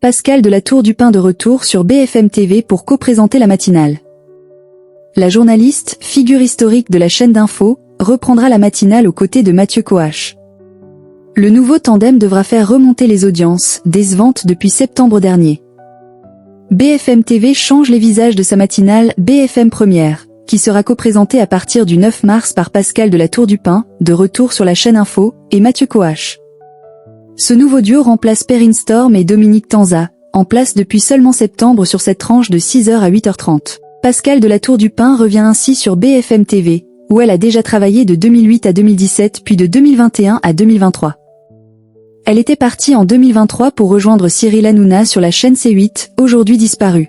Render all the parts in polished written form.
Pascal de la Tour du Pin de retour sur BFM TV pour co-présenter la matinale. La journaliste, figure historique de la chaîne d'info, reprendra la matinale aux côtés de Mathieu Coache. Le nouveau tandem devra faire remonter les audiences, décevantes depuis septembre dernier. BFM TV change les visages de sa matinale BFM Première, qui sera co-présentée à partir du 9 mars par Pascal de la Tour du Pin, de retour sur la chaîne info, et Mathieu Coache. Ce nouveau duo remplace Perrine Storm et Dominique Tanza, en place depuis seulement septembre sur cette tranche de 6h à 8h30. Pascal de la Tour du Pin revient ainsi sur BFM TV, où elle a déjà travaillé de 2008 à 2017 puis de 2021 à 2023. Elle était partie en 2023 pour rejoindre Cyril Hanouna sur la chaîne C8, aujourd'hui disparue.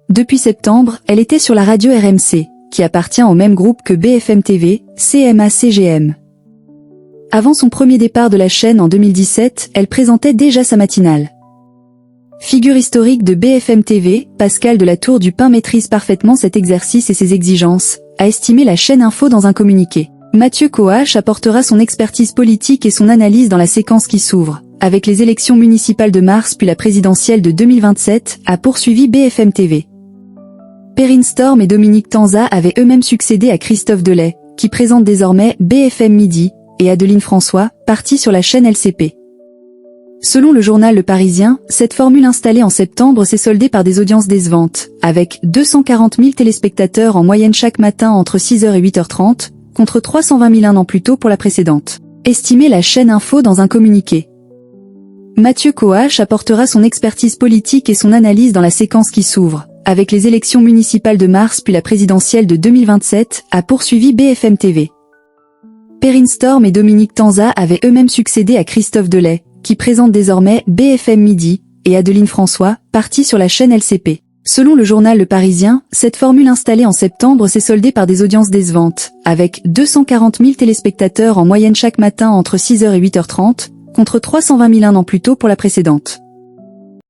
Depuis septembre, elle était sur la radio RMC, qui appartient au même groupe que BFM TV, CMA-CGM. Avant son premier départ de la chaîne en 2017, elle présentait déjà sa matinale. Figure historique de BFM TV, Pascal de la Tour du Pin maîtrise parfaitement cet exercice et ses exigences, a estimé la chaîne info dans un communiqué. Mathieu Coache apportera son expertise politique et son analyse dans la séquence qui s'ouvre, avec les élections municipales de mars puis la présidentielle de 2027, a poursuivi BFM TV. Perrine Storm et Dominique Tanza avaient eux-mêmes succédé à Christophe Delay, qui présente désormais BFM Midi, et Adeline François, partie sur la chaîne LCP. Selon le journal Le Parisien, cette formule installée en septembre s'est soldée par des audiences décevantes, avec 240 000 téléspectateurs en moyenne chaque matin entre 6h et 8h30, contre 320 000 un an plus tôt pour la précédente, estimait la chaîne info dans un communiqué. Mathieu Coache apportera son expertise politique et son analyse dans la séquence qui s'ouvre, avec les élections municipales de mars puis la présidentielle de 2027, a poursuivi BFM TV. Perrine Storm et Dominique Tanza avaient eux-mêmes succédé à Christophe Delay, qui présente désormais BFM Midi, et Adeline François, partie sur la chaîne LCP. Selon le journal Le Parisien, cette formule installée en septembre s'est soldée par des audiences décevantes, avec 240 000 téléspectateurs en moyenne chaque matin entre 6h et 8h30, contre 320 000 un an plus tôt pour la précédente.